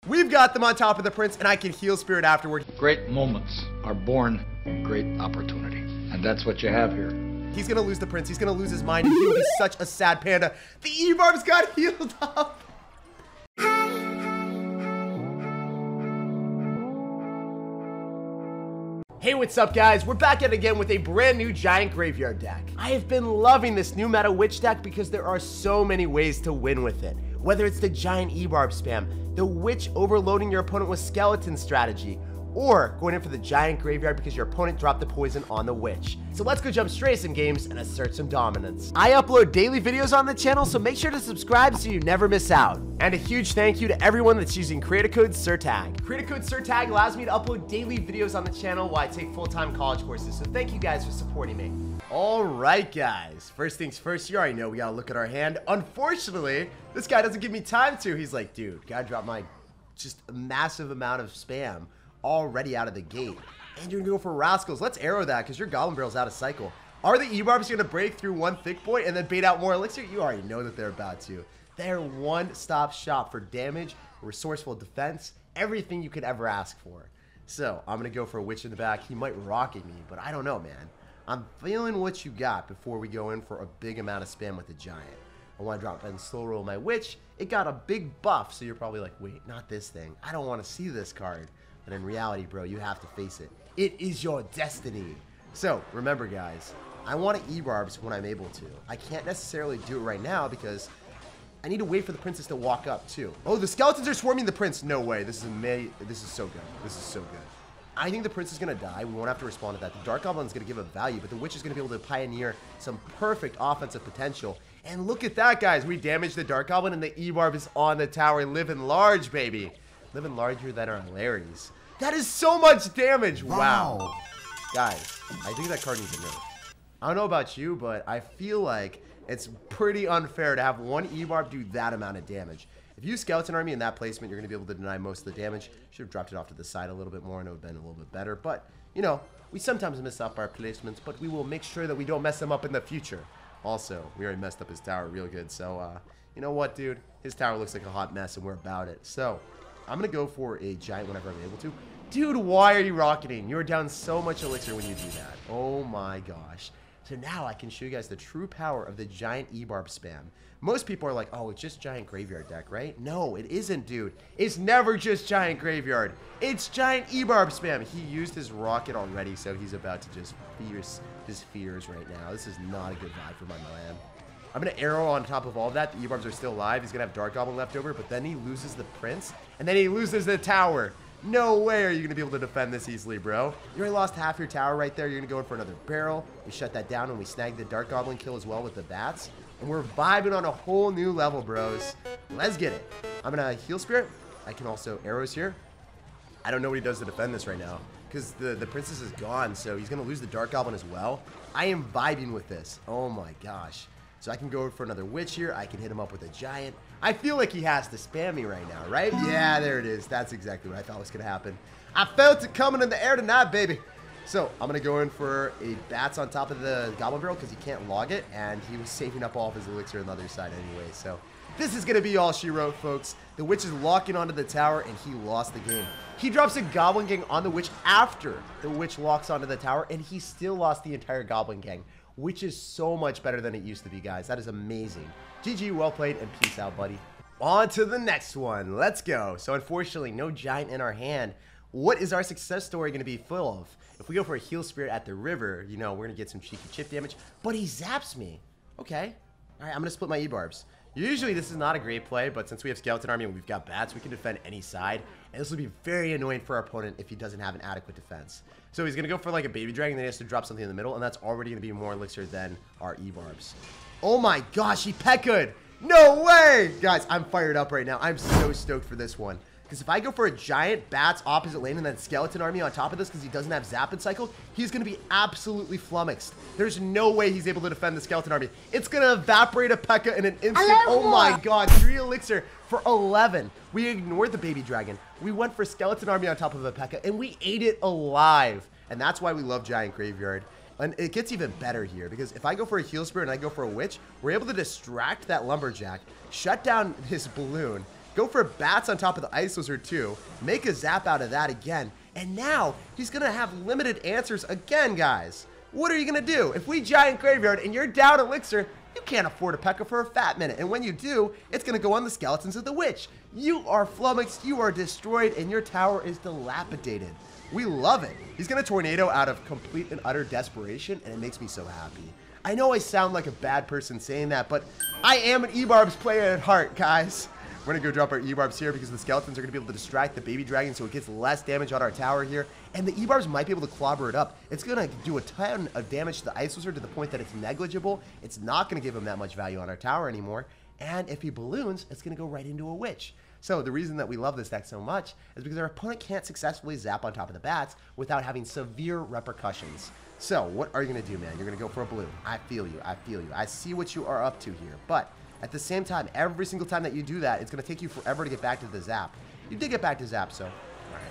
We've got them on top of the prince, and I can heal spirit afterward. Great moments are born from great opportunity. And that's what you have here. He's gonna lose the prince. He's gonna lose his mind, and he will be such a sad panda. The Ebarbs got healed up. Hey, what's up, guys? We're back at it again with a brand new giant graveyard deck. I have been loving this new meta witch deck because there are so many ways to win with it. Whether it's the giant Ebarb spam, the witch overloading your opponent with skeleton strategy, or going in for the giant graveyard because your opponent dropped the poison on the witch. So let's go jump straight some games and assert some dominance. I upload daily videos on the channel, so make sure to subscribe so you never miss out. And a huge thank you to everyone that's using creator code SirTag. Creator code SirTag allows me to upload daily videos on the channel while I take full-time college courses, so thank you guys for supporting me. All right, guys. First things first, you already know we gotta look at our hand. Unfortunately, this guy doesn't give me time to. He's like, dude, gotta drop my just a massive amount of spam already out of the gate. And you're gonna go for Rascals. Let's arrow that because your Goblin Barrel's out of cycle. Are the Ebarbs gonna break through one thick boy and then bait out more elixir? You already know that they're about to. They're one-stop shop for damage, resourceful defense, everything you could ever ask for. So I'm gonna go for a witch in the back. He might rocket me, but I don't know, man. I'm feeling what you got before we go in for a big amount of spam with the giant. I want to drop and slow roll my witch. It got a big buff, so you're probably like, wait, not this thing. I don't want to see this card. But in reality, bro, you have to face it. It is your destiny. So remember, guys, I want to Ebarbs when I'm able to. I can't necessarily do it right now because I need to wait for the princess to walk up too. Oh, the skeletons are swarming the prince. No way. This is so good. This is so good. I think the prince is going to die. We won't have to respond to that. The Dark Goblin is going to give a value, but the witch is going to be able to pioneer some perfect offensive potential. And look at that, guys. We damaged the Dark Goblin, and the Ebarb is on the tower. Living large, baby. Living larger than our Larrys. That is so much damage. Wow. Guys, I think that card needs a nerf. I don't know about you, but I feel like it's pretty unfair to have one Ebarb do that amount of damage. If you use Skeleton Army in that placement, you're going to be able to deny most of the damage. Should have dropped it off to the side a little bit more and it would have been a little bit better. But, you know, we sometimes mess up our placements, but we will make sure that we don't mess them up in the future. Also, we already messed up his tower real good. So, you know what, dude? His tower looks like a hot mess and we're about it. So, I'm going to go for a giant whenever I'm able to. Dude, why are you rocketing? You're down so much elixir when you do that. Oh my gosh. So now I can show you guys the true power of the giant Ebarb spam. Most people are like, oh, it's just giant graveyard deck, right? No, it isn't, dude. It's never just giant graveyard. It's giant Ebarb spam. He used his rocket already, so he's about to just fierce his fears right now. This is not a good vibe for my man. I'm going to arrow on top of all of that. The Ebarbs are still alive. He's going to have Dark Goblin left over, but then he loses the prince, and then he loses the tower. No way are you going to be able to defend this easily, bro. You already lost half your tower right there. You're going to go in for another barrel. We shut that down, and we snag the Dark Goblin kill as well with the bats. And we're vibing on a whole new level, bros. Let's get it. I'm going to heal spirit. I can also arrows here. I don't know what he does to defend this right now because the princess is gone, so he's going to lose the Dark Goblin as well. I am vibing with this. Oh, my gosh. So I can go for another witch here. I can hit him up with a giant. I feel like he has to spam me right now, right? Yeah, there it is. That's exactly what I thought was going to happen. I felt it coming in the air tonight, baby. So I'm going to go in for a bats on top of the Goblin Barrel because he can't log it. And he was saving up all of his elixir on the other side anyway. So this is going to be all she wrote, folks. The witch is locking onto the tower and he lost the game. He drops a Goblin Gang on the witch after the witch locks onto the tower. And he still lost the entire Goblin Gang, which is so much better than it used to be, guys. That is amazing. GG, well played, and peace out, buddy. On to the next one. Let's go. So unfortunately, no giant in our hand. What is our success story going to be full of? If we go for a heal spirit at the river, you know, we're going to get some cheeky chip damage. But he zaps me. Okay. All right, I'm going to split my Ebarbs. Usually this is not a great play, but since we have Skeleton Army and we've got bats, we can defend any side. And this will be very annoying for our opponent if he doesn't have an adequate defense. So he's going to go for like a baby dragon, then he has to drop something in the middle, and that's already going to be more elixir than our Ebarbs. Oh my gosh, he Peka'd! No way! Guys, I'm fired up right now. I'm so stoked for this one. Because if I go for a giant bats opposite lane and then Skeleton Army on top of this because he doesn't have Zap and Cycle, he's going to be absolutely flummoxed. There's no way he's able to defend the Skeleton Army. It's going to evaporate a P.E.K.K.A in an instant. Oh my god, 3 elixir for 11. We ignored the baby dragon. We went for Skeleton Army on top of a P.E.K.K.A and we ate it alive. And that's why we love Giant Graveyard. And it gets even better here because if I go for a heal spirit and I go for a witch, we're able to distract that lumberjack, shut down his balloon, Go for bats on top of the Ice Wizard too. Make a zap out of that again. And now he's going to have limited answers again, guys. What are you going to do? If we giant graveyard and you're down elixir, you can't afford a P.E.K.K.A for a fat minute. And when you do, it's going to go on the skeletons of the witch. You are flummoxed, you are destroyed, and your tower is dilapidated. We love it. He's going to tornado out of complete and utter desperation, and it makes me so happy. I know I sound like a bad person saying that, but I am an Ebarbs player at heart, guys. We're going to go drop our Ebarbs here because the skeletons are going to be able to distract the baby dragon so it gets less damage on our tower here. And the Ebarbs might be able to clobber it up. It's going to do a ton of damage to the Ice Wizard to the point that it's negligible. It's not going to give him that much value on our tower anymore. And if he balloons, it's going to go right into a witch. So the reason that we love this deck so much is because our opponent can't successfully zap on top of the bats without having severe repercussions. So what are you going to do, man? You're going to go for a blue. I feel you. I feel you. I see what you are up to here. But at the same time, every single time that you do that, it's going to take you forever to get back to the zap. You did get back to zap, so all right.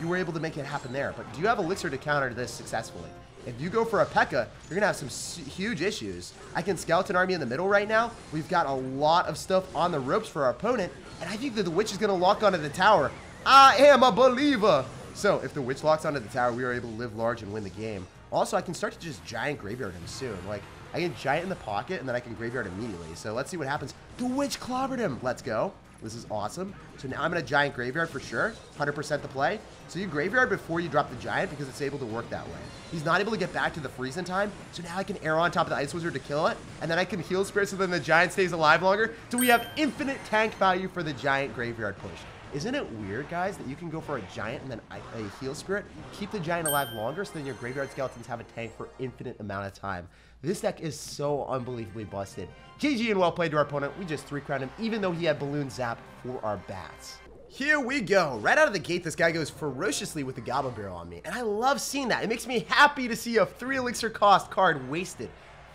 You were able to make it happen there. But do you have elixir to counter this successfully? If you go for a P.E.K.K.A, you're going to have some huge issues. I can skeleton army in the middle right now. We've got a lot of stuff on the ropes for our opponent. And I think that the witch is going to lock onto the tower. I am a believer. So if the witch locks onto the tower, we are able to live large and win the game. Also, I can start to just giant graveyard him soon. Like, I can giant in the pocket, and then I can graveyard immediately. So let's see what happens. The witch clobbered him. Let's go. This is awesome. So now I'm going to giant graveyard for sure. 100% the play. So you graveyard before you drop the giant because it's able to work that way. He's not able to get back to the freeze in time. So now I can arrow on top of the Ice Wizard to kill it. And then I can heal spirit so then the giant stays alive longer. So we have infinite tank value for the giant graveyard push. Isn't it weird, guys, that you can go for a giant and then a heal spirit, keep the giant alive longer so then your graveyard skeletons have a tank for infinite amount of time. This deck is so unbelievably busted. GG and well played to our opponent. We just 3-crowned him even though he had balloon zap for our bats. Here we go. Right out of the gate, this guy goes ferociously with the Goblin Barrel on me. And I love seeing that. It makes me happy to see a 3 elixir cost card wasted.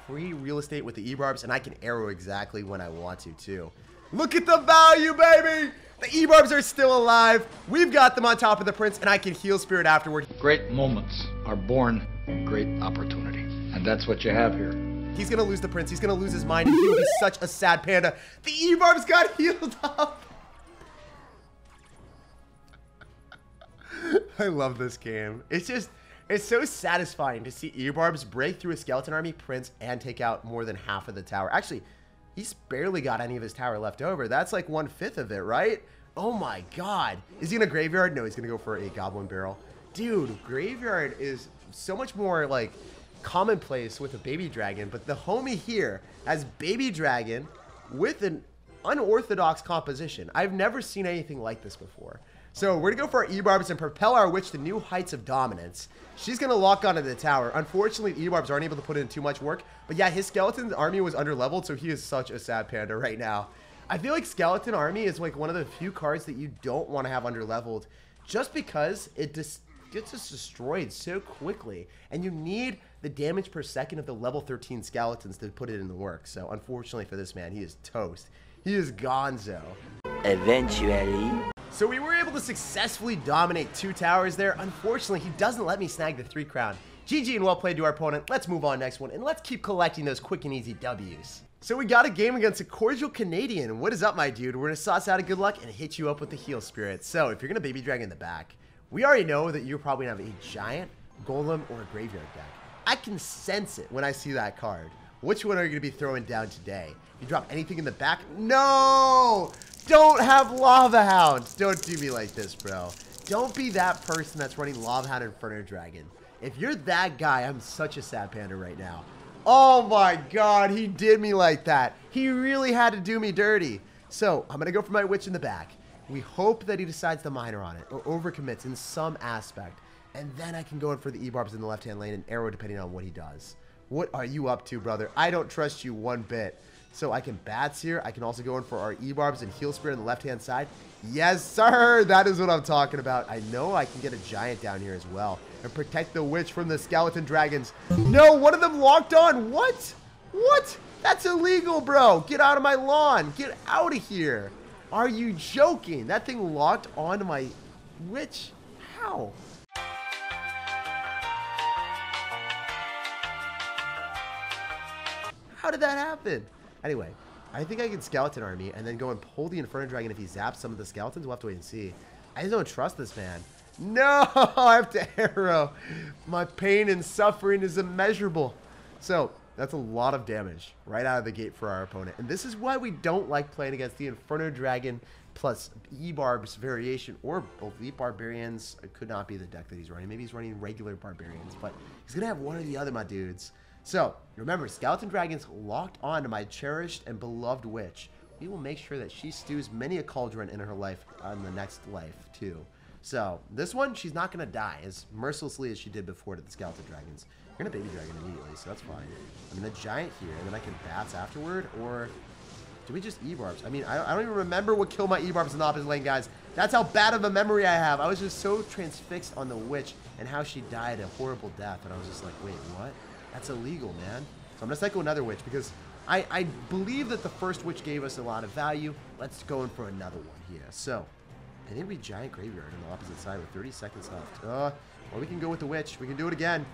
Free real estate with the Ebarbs, and I can arrow exactly when I want to, too. Look at the value, baby! The Ebarbs are still alive. We've got them on top of the Prince, and I can heal spirit afterward. Great moments are born from great opportunity. And that's what you have here. He's going to lose the Prince. He's going to lose his mind, and he will be such a sad panda. The Ebarbs got healed up. I love this game. It's so satisfying to see Ebarbs break through a skeleton army, Prince, and take out more than half of the tower. Actually, he's barely got any of his tower left over. That's like 1/5 of it, right? Oh my god. Is he in a graveyard? No, he's going to go for a Goblin Barrel. Dude, graveyard is so much more like commonplace with a baby dragon, but the homie here has baby dragon with an unorthodox composition. I've never seen anything like this before. So we're gonna go for our Ebarbs and propel our witch to new heights of dominance. She's gonna lock onto the tower. Unfortunately, the Ebarbs aren't able to put in too much work, but yeah, his skeleton army was underleveled, so he is such a sad panda right now. I feel like skeleton army is like one of the few cards that you don't want to have underleveled just because it just gets us destroyed so quickly, and you need the damage per second of the level 13 skeletons to put it in the work. So unfortunately for this man, he is toast. He is gonzo. Eventually. So we were able to successfully dominate 2 towers there. Unfortunately, he doesn't let me snag the 3 crown. GG and well played to our opponent. Let's move on next one, and let's keep collecting those quick and easy W's. So we got a game against a cordial Canadian. What is up, my dude? We're gonna sauce out a good luck and hit you up with the heal spirit. So if you're gonna baby dragon in the back, we already know that you're probably gonna have a giant, golem, or a graveyard deck. I can sense it when I see that card. Which one are you gonna be throwing down today? You drop anything in the back? No! Don't have Lava Hounds. Don't do me like this, bro. Don't be that person that's running Lava Hound Inferno Dragon. If you're that guy, I'm such a sad panda right now. Oh my god, he did me like that. He really had to do me dirty. So, I'm going to go for my witch in the back. We hope that he decides to minor on it, or overcommits in some aspect. And then I can go in for the Ebarbs in the left-hand lane and arrow depending on what he does. What are you up to, brother? I don't trust you one bit. So I can bats here. I can also go in for our Ebarbs and heal spirit on the left-hand side. Yes, sir. That is what I'm talking about. I know I can get a giant down here as well and protect the witch from the skeleton dragons. No, one of them locked on. What? What? That's illegal, bro. Get out of my lawn. Get out of here. Are you joking? That thing locked onto my witch. How? How did that happen? Anyway, I think I can Skeleton Army and then go and pull the Inferno Dragon if he zaps some of the skeletons. We'll have to wait and see. I just don't trust this man. No, I have to arrow. My pain and suffering is immeasurable. So that's a lot of damage right out of the gate for our opponent. And this is why we don't like playing against the Inferno Dragon plus Ebarbs variation, or Elite Barbarians. It could not be the deck that he's running. Maybe he's running regular Barbarians, but he's going to have one or the other, my dudes. So remember, Skeleton Dragon's locked on to my cherished and beloved witch. We will make sure that she stews many a cauldron in her life on the next life, too. So this one, she's not going to die as mercilessly as she did before to the Skeleton Dragons. You're going to Baby Dragon immediately, so that's fine. I'm going to Giant here, and then I can Bats afterward, or do we just Ebarbs? I mean, I don't even remember what killed my Ebarbs in the opposite lane, guys. That's how bad of a memory I have. I was just so transfixed on the witch and how she died a horrible death, and I was just like, wait, what? That's illegal, man. So I'm going to cycle another witch because I believe that the first witch gave us a lot of value. Let's go in for another one here. So I think we Giant Graveyard on the opposite side with 30 seconds left. Or we can go with the witch. We can do it again.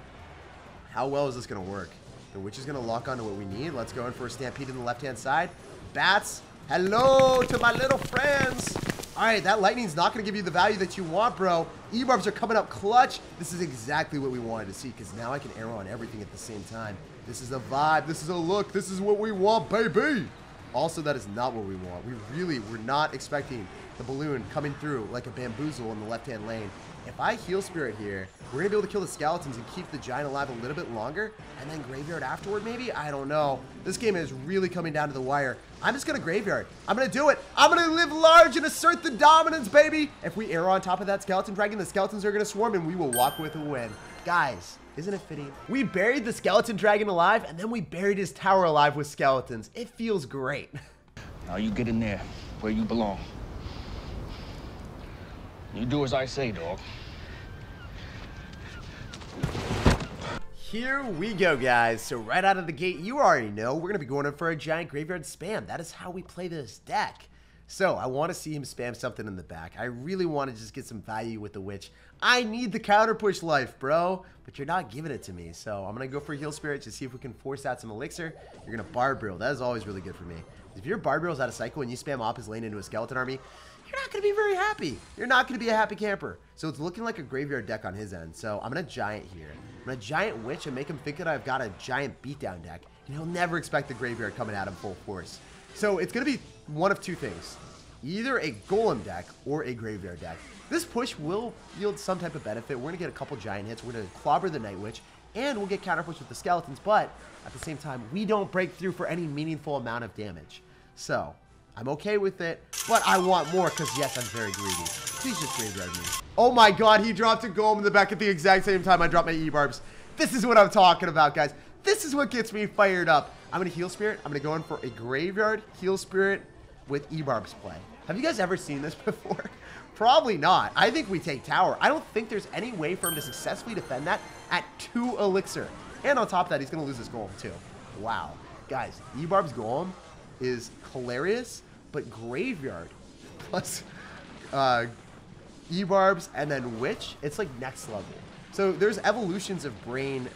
How well is this going to work? The witch is going to lock onto what we need. Let's go in for a Stampede in the left-hand side. Bats, hello to my little friends. All right, that lightning's not going to give you the value that you want, bro. Ebarbs are coming up clutch. This is exactly what we wanted to see because now I can arrow on everything at the same time. This is a vibe. This is a look. This is what we want, baby. Also, that is not what we want. We're not expecting the balloon coming through like a bamboozle in the left-hand lane. If I Heal Spirit here, we're going to be able to kill the skeletons and keep the giant alive a little bit longer, and then Graveyard afterward, maybe? I don't know. This game is really coming down to the wire. I'm just going to Graveyard. I'm going to do it. I'm going to live large and assert the dominance, baby. If we arrow on top of that Skeleton Dragon, the skeletons are going to swarm, and we will walk with a win. Guys, isn't it fitting? We buried the Skeleton Dragon alive, and then we buried his tower alive with skeletons. It feels great. Now you get in there where you belong. You do as I say, dog. Here we go, guys. So right out of the gate, you already know we're going to be going in for a Giant Graveyard spam. That is how we play this deck. So I want to see him spam something in the back. I really want to just get some value with the witch. I need the counter push life, bro. But you're not giving it to me. So I'm going to go for Heal Spirit to see if we can force out some elixir. You're going to Barb Barrel. That is always really good for me. If your Barb Barrel's out of cycle and you spam off his lane into a Skeleton Army, you're not going to be very happy. You're not going to be a happy camper. So it's looking like a Graveyard deck on his end. So I'm going to Giant here. I'm going to Giant Witch and make him think that I've got a Giant Beatdown deck. And he'll never expect the Graveyard coming at him full force. So it's going to be one of two things. Either a Golem deck or a Graveyard deck. This push will yield some type of benefit. We're going to get a couple Giant hits. We're going to clobber the Night Witch. And we'll get counter push with the Skeletons. But at the same time, we don't break through for any meaningful amount of damage. So I'm okay with it, but I want more because, yes, I'm very greedy. Please just Graveyard me. Oh my god, he dropped a Golem in the back at the exact same time I dropped my Ebarbs. This is what I'm talking about, guys. This is what gets me fired up. I'm going to Heal Spirit. I'm going to go in for a Graveyard Heal Spirit with Ebarbs play. Have you guys ever seen this before? Probably not. I think we take tower. I don't think there's any way for him to successfully defend that at 2 elixir. And on top of that, he's going to lose his Golem too. Wow. Guys, Ebarbs Golem is hilarious, but Graveyard plus Ebarbs and then Witch, it's like next level. So there's evolutions of brain,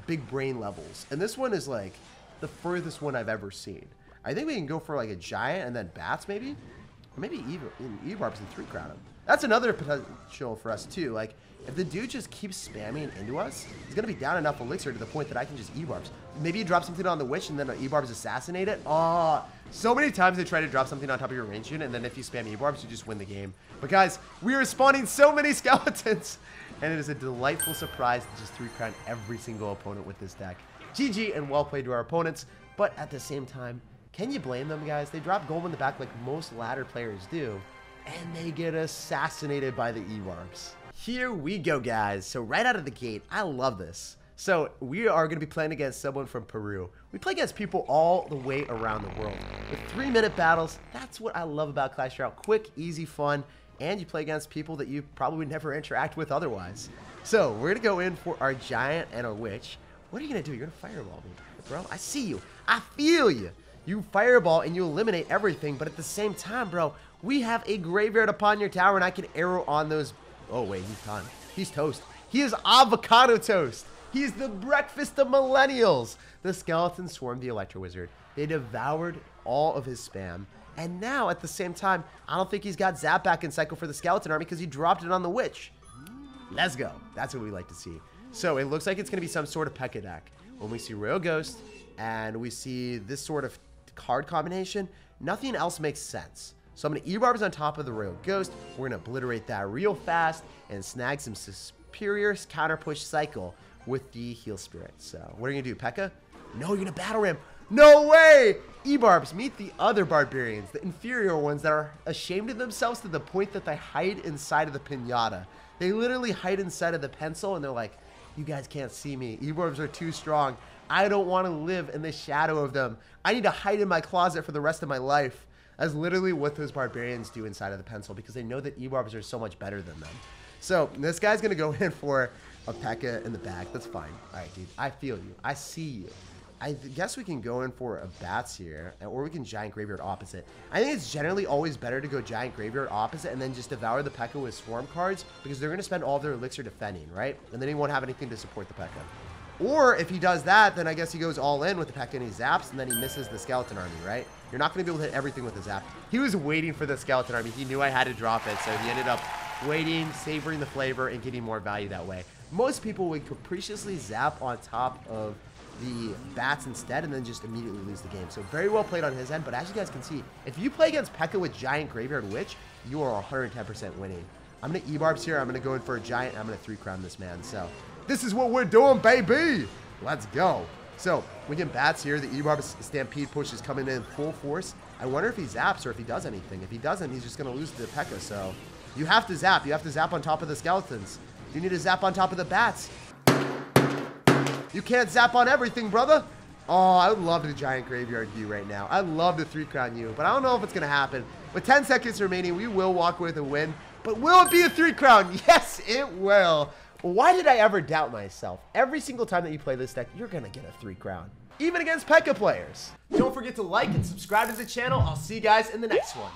big brain levels, and this one is like the furthest one I've ever seen. I think we can go for like a Giant and then Bats maybe, or maybe Ebarbs and 3 crown him. That's another potential for us too. Like if the dude just keeps spamming into us, he's gonna be down enough elixir to the point that I can just Ebarbs. Maybe you drop something on the Witch and then Ebarbs assassinate it. Oh, so many times they try to drop something on top of your range unit, and then if you spam Ebarbs, you just win the game. But guys, we are spawning so many skeletons, and it is a delightful surprise to just 3 crown every single opponent with this deck. GG and well played to our opponents, but at the same time, can you blame them, guys? They drop Golem in the back like most ladder players do, and they get assassinated by the Ebarbs. Here we go, guys. So right out of the gate, I love this. So we are going to be playing against someone from Peru. We play against people all the way around the world. With 3-minute battles, that's what I love about Clash Royale. Quick, easy, fun, and you play against people that you probably would never interact with otherwise. So we're going to go in for our Giant and our Witch. What are you going to do? You're going to Fireball me. Bro, I see you. I feel you. You Fireball and you eliminate everything, but at the same time, bro, we have a Graveyard upon your tower, and I can arrow on those. Oh, wait, he's done. He's toast. He is avocado toast. He's the breakfast of millennials. The skeletons swarmed the Electro Wizard. They devoured all of his spam. And now, at the same time, I don't think he's got Zap back in cycle for the Skeleton Army because he dropped it on the Witch. Let's go. That's what we like to see. So it looks like it's going to be some sort of P.E.K.K.A deck. When we see Royal Ghost and we see this sort of card combination, nothing else makes sense. So I'm going to Ebarbs on top of the Royal Ghost. We're going to obliterate that real fast and snag some superior counter push cycle with the Heal Spirit. So what are you going to do, P.E.K.K.A? No, you're going to Battle Ram. No way! Ebarbs, meet the other barbarians, the inferior ones that are ashamed of themselves to the point that they hide inside of the pinata. They literally hide inside of the pencil and they're like, you guys can't see me. Ebarbs are too strong. I don't want to live in the shadow of them. I need to hide in my closet for the rest of my life. That's literally what those barbarians do inside of the pencil because they know that Ebarbs are so much better than them. So this guy's going to go in for a P.E.K.K.A in the back. That's fine. All right, dude. I feel you. I see you. I guess we can go in for a Bats here, or we can Giant Graveyard opposite. I think it's generally always better to go Giant Graveyard opposite and then just devour the P.E.K.K.A with Swarm cards because they're going to spend all of their elixir defending, right? And then he won't have anything to support the P.E.K.K.A. Or if he does that, then I guess he goes all in with the P.E.K.K.A and he zaps, and then he misses the Skeleton Army, right? You're not going to be able to hit everything with the zap. He was waiting for the Skeleton Army. He knew I had to drop it, so he ended up waiting, savoring the flavor, and getting more value that way. Most people would capriciously zap on top of the Bats instead and then just immediately lose the game. So very well played on his end, but as you guys can see, if you play against P.E.K.K.A with Giant Graveyard Witch, you are 110% winning. I'm going to Ebarbs here. I'm going to go in for a Giant, and I'm going to 3-crown this man. So this is what we're doing, baby. Let's go. So we get Bats here. The Ebarbs Stampede push is coming in full force. I wonder if he zaps or if he does anything. If he doesn't, he's just going to lose to the P.E.K.K.A. So you have to zap. You have to zap on top of the Skeletons. You need to zap on top of the Bats. You can't zap on everything, brother. Oh, I would love to Giant Graveyard you right now. I'd love to 3-crown you, but I don't know if it's going to happen. With 10 seconds remaining, we will walk with a win. But will it be a 3-crown? Yes, it will. Why did I ever doubt myself? Every single time that you play this deck, you're going to get a 3-crown. Even against P.E.K.K.A players. Don't forget to like and subscribe to the channel. I'll see you guys in the next one.